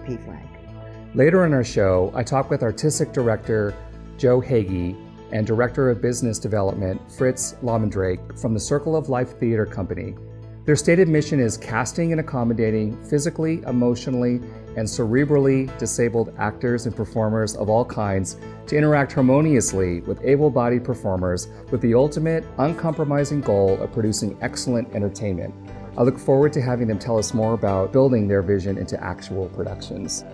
P flag. Later in our show, I talk with artistic director Joe Hege and director of business development Fritz Lambandrake from the Circle of Life Theater Company. Their stated mission is casting and accommodating physically, emotionally, and cerebrally disabled actors and performers of all kinds to interact harmoniously with able-bodied performers with the ultimate, uncompromising goal of producing excellent entertainment. I look forward to having them tell us more about building their vision into actual productions.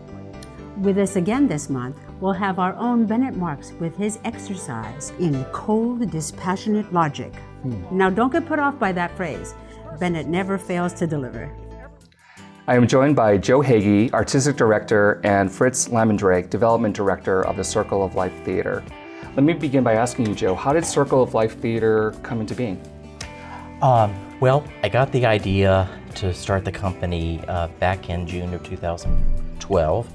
With us again this month, we'll have our own Bennet Marks with his exercise in cold, dispassionate logic. Now don't get put off by that phrase. Bennet never fails to deliver. I am joined by Joe Hege, Artistic Director, and Fritz Lambandrake, Development Director of the Circle of Life Theater. Let me begin by asking you, Joe, how did Circle of Life Theater come into being? Well, I got the idea to start the company back in June of 2012.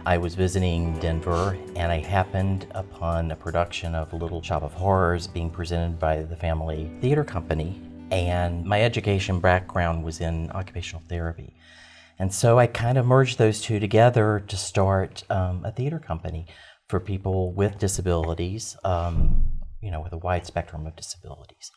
I was visiting Denver and I happened upon a production of Little Shop of Horrors being presented by the Family Theater Company. And my education background was in occupational therapy. And so I kind of merged those two together to start a theater company for people with disabilities, with a wide spectrum of disabilities.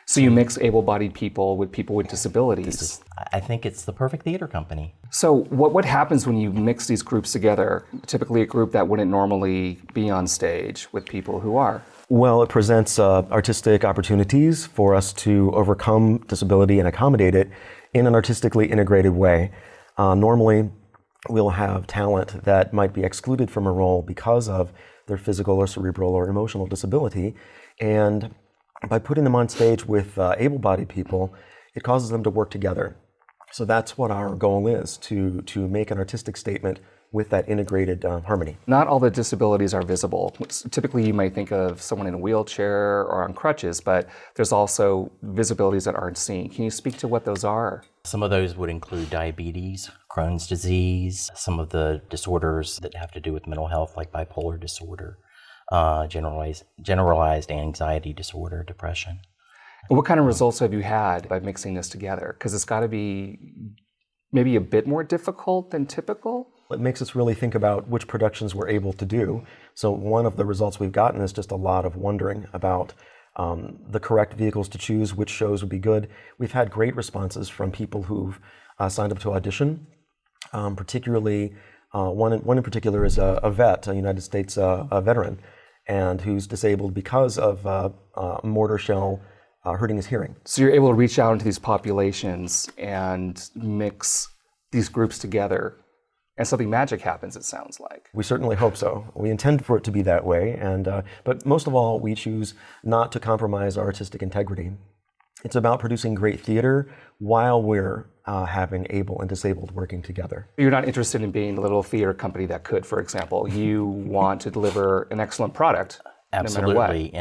So you mix able-bodied people with disabilities. I think it's the perfect theater company. So what happens when you mix these groups together? Typically a group that wouldn't normally be on stage with people who are. Well, it presents artistic opportunities for us to overcome disability and accommodate it in an artistically integrated way. Normally, we'll have talent that might be excluded from a role because of their physical or cerebral or emotional disability. And by putting them on stage with able-bodied people, it causes them to work together. So that's what our goal is, to make an artistic statement with that integrated harmony. Not all the disabilities are visible. Typically you might think of someone in a wheelchair or on crutches, but there's also visibilities that aren't seen. Can you speak to what those are? Some of those would include diabetes, Crohn's disease, some of the disorders that have to do with mental health like bipolar disorder, generalized anxiety disorder, depression. And what kind of results have you had by mixing this together? Because it's got to be maybe a bit more difficult than typical? It makes us really think about which productions we're able to do. So one of the results we've gotten is just a lot of wondering about the correct vehicles to choose, which shows would be good. We've had great responses from people who've signed up to audition, particularly one in particular is a vet, a United States veteran, and who's disabled because of a mortar shell hurting his hearing. So you're able to reach out into these populations and mix these groups together, and something magic happens, it sounds like. We certainly hope so. We intend for it to be that way, but most of all, we choose not to compromise our artistic integrity. It's about producing great theater while we're having able and disabled working together. You're not interested in being a little theater company that could, for example. You want to deliver an excellent product, absolutely, no matter what.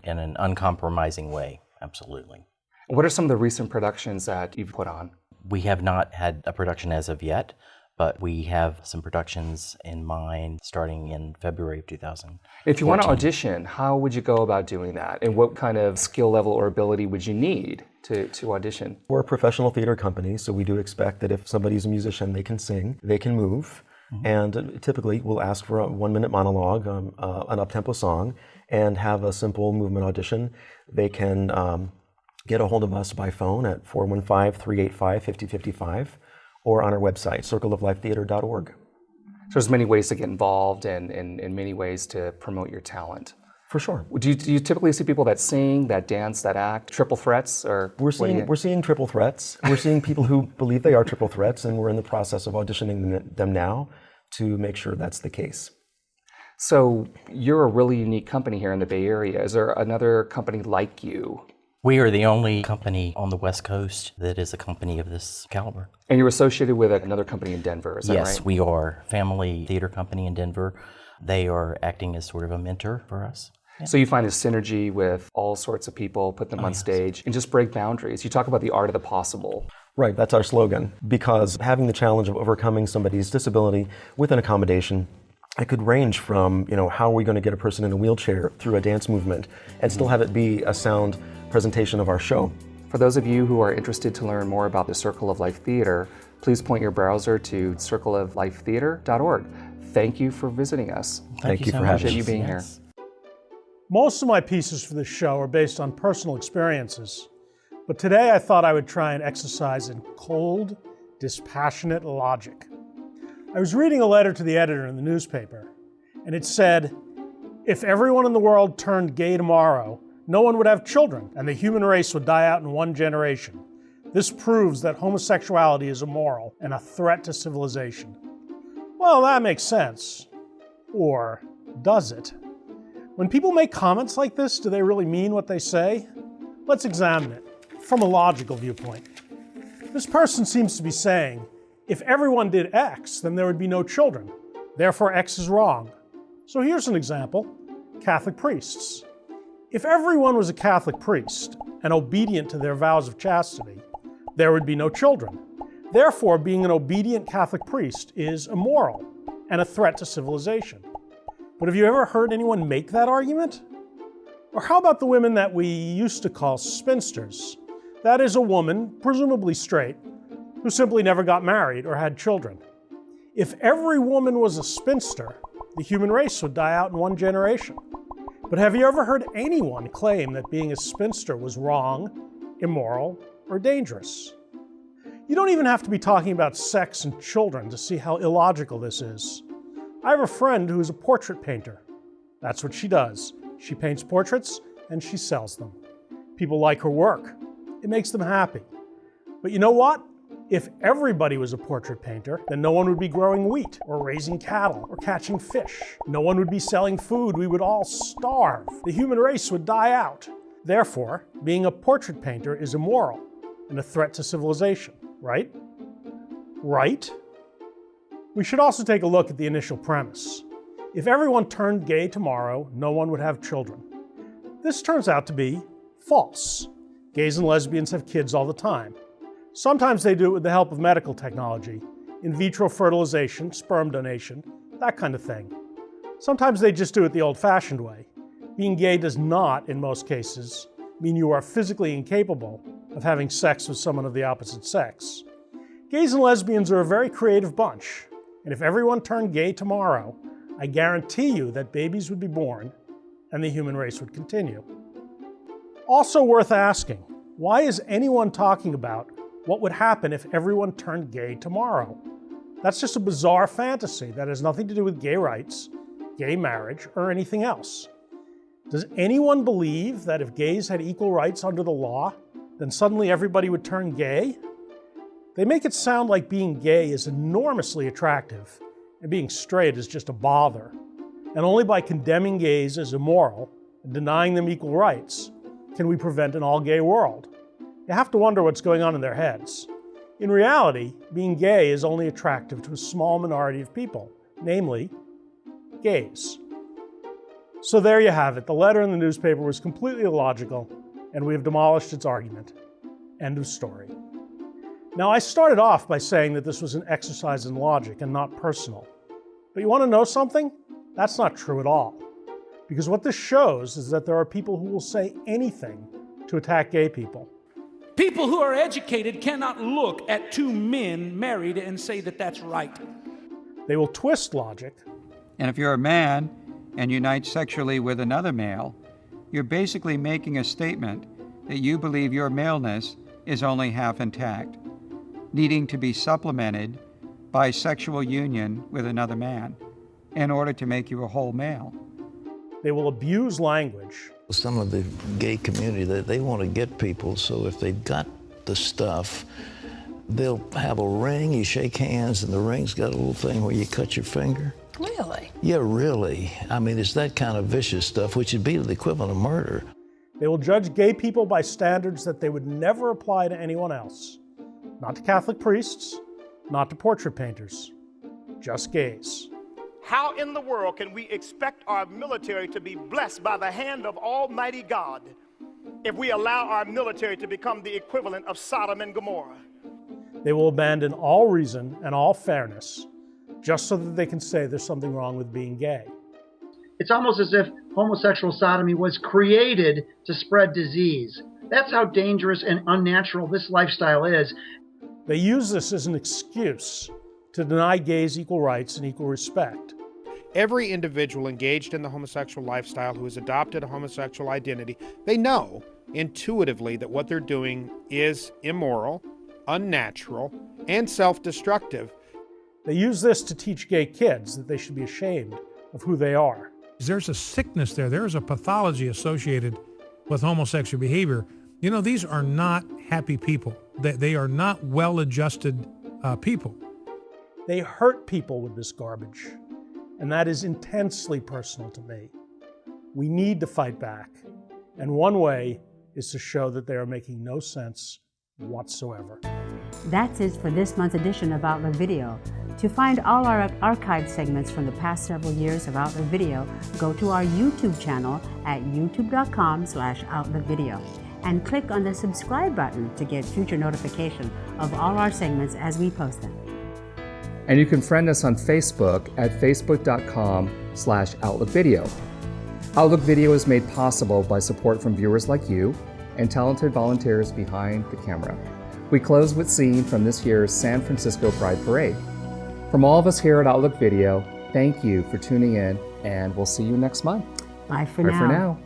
in an uncompromising way, absolutely. What are some of the recent productions that you've put on? We have not had a production as of yet, but we have some productions in mind starting in February of 2014. If you want to audition, how would you go about doing that? And what kind of skill level or ability would you need to audition? We're a professional theater company, so we do expect that if somebody's a musician, they can sing, they can move, and typically we'll ask for a 1-minute monologue, an up-tempo song, and have a simple movement audition. They can get a hold of us by phone at 415-385-5055, or on our website, circleoflifetheater.org. So there's many ways to get involved and many ways to promote your talent. For sure. Do you typically see people that sing, that dance, that act, triple threats, or we're seeing triple threats. We're seeing people who believe they are triple threats, and we're in the process of auditioning them now to make sure that's the case. So you're a really unique company here in the Bay Area. Is there another company like you? We are the only company on the West Coast that is a company of this caliber. And you're associated with another company in Denver, is that right? Yes, we are. Family Theater Company in Denver. They are acting as sort of a mentor for us. Yeah. So you find a synergy with all sorts of people, put them on stage, and just break boundaries. You talk about the art of the possible. Right, that's our slogan. Because having the challenge of overcoming somebody's disability with an accommodation, it could range from, how are we going to get a person in a wheelchair through a dance movement and still have it be a sound presentation of our show. For those of you who are interested to learn more about the Circle of Life Theater, please point your browser to circleoflifetheater.org. Thank you for visiting us. Thank you so for much. having Appreciate you being here. Most of my pieces for this show are based on personal experiences, but today I thought I would try an exercise in cold, dispassionate logic. I was reading a letter to the editor in the newspaper, and it said, if everyone in the world turned gay tomorrow, no one would have children, and the human race would die out in one generation. This proves that homosexuality is immoral and a threat to civilization. Well, that makes sense. Or does it? When people make comments like this, do they really mean what they say? Let's examine it from a logical viewpoint. This person seems to be saying, if everyone did X, then there would be no children. Therefore, X is wrong. So here's an example. Catholic priests. If everyone was a Catholic priest and obedient to their vows of chastity, there would be no children. Therefore, being an obedient Catholic priest is immoral and a threat to civilization. But have you ever heard anyone make that argument? Or how about the women that we used to call spinsters? That is a woman, presumably straight, who simply never got married or had children. If every woman was a spinster, the human race would die out in one generation. But have you ever heard anyone claim that being a spinster was wrong, immoral, or dangerous? You don't even have to be talking about sex and children to see how illogical this is. I have a friend who is a portrait painter. That's what she does. She paints portraits and she sells them. People like her work. It makes them happy. But you know what? If everybody was a portrait painter, then no one would be growing wheat or raising cattle or catching fish. No one would be selling food. We would all starve. The human race would die out. Therefore, being a portrait painter is immoral and a threat to civilization, right? Right? We should also take a look at the initial premise. If everyone turned gay tomorrow, no one would have children. This turns out to be false. Gays and lesbians have kids all the time. Sometimes they do it with the help of medical technology, in vitro fertilization, sperm donation, that kind of thing. Sometimes they just do it the old-fashioned way. Being gay does not, in most cases, mean you are physically incapable of having sex with someone of the opposite sex. Gays and lesbians are a very creative bunch, and if everyone turned gay tomorrow, I guarantee you that babies would be born and the human race would continue. Also worth asking, why is anyone talking about what would happen if everyone turned gay tomorrow? That's just a bizarre fantasy that has nothing to do with gay rights, gay marriage, or anything else. Does anyone believe that if gays had equal rights under the law, then suddenly everybody would turn gay? They make it sound like being gay is enormously attractive and being straight is just a bother. And only by condemning gays as immoral and denying them equal rights can we prevent an all-gay world. You have to wonder what's going on in their heads. In reality, being gay is only attractive to a small minority of people, namely, gays. So there you have it. The letter in the newspaper was completely illogical, and we have demolished its argument. End of story. Now, I started off by saying that this was an exercise in logic and not personal. But you want to know something? That's not true at all. Because what this shows is that there are people who will say anything to attack gay people. People who are educated cannot look at two men married and say that that's right. They will twist logic. And if you're a man and unite sexually with another male, you're basically making a statement that you believe your maleness is only half intact, needing to be supplemented by sexual union with another man in order to make you a whole male. They will abuse language. Some of the gay community, they want to get people, so if they've got the stuff, they'll have a ring, you shake hands, and the ring's got a little thing where you cut your finger. Really? Yeah, really. I mean, it's that kind of vicious stuff, which would be the equivalent of murder. They will judge gay people by standards that they would never apply to anyone else. Not to Catholic priests, not to portrait painters, just gays. How in the world can we expect our military to be blessed by the hand of Almighty God if we allow our military to become the equivalent of Sodom and Gomorrah? They will abandon all reason and all fairness just so that they can say there's something wrong with being gay. It's almost as if homosexual sodomy was created to spread disease. That's how dangerous and unnatural this lifestyle is. They use this as an excuse to deny gays equal rights and equal respect. Every individual engaged in the homosexual lifestyle who has adopted a homosexual identity, they know intuitively that what they're doing is immoral, unnatural, and self-destructive. They use this to teach gay kids that they should be ashamed of who they are. There's a sickness there. There's a pathology associated with homosexual behavior. You know, these are not happy people. They are not well-adjusted people. They hurt people with this garbage, and that is intensely personal to me. We need to fight back, and one way is to show that they are making no sense whatsoever. That's it for this month's edition of Outlook Video. To find all our archived segments from the past several years of Outlook Video, go to our YouTube channel at youtube.com/OutlookVideo and click on the subscribe button to get future notification of all our segments as we post them. And you can friend us on Facebook at facebook.com/OutlookVideo. Outlook Video is made possible by support from viewers like you and talented volunteers behind the camera. We close with scene from this year's San Francisco Pride Parade. From all of us here at Outlook Video, thank you for tuning in, and we'll see you next month. Bye for Bye now. for now.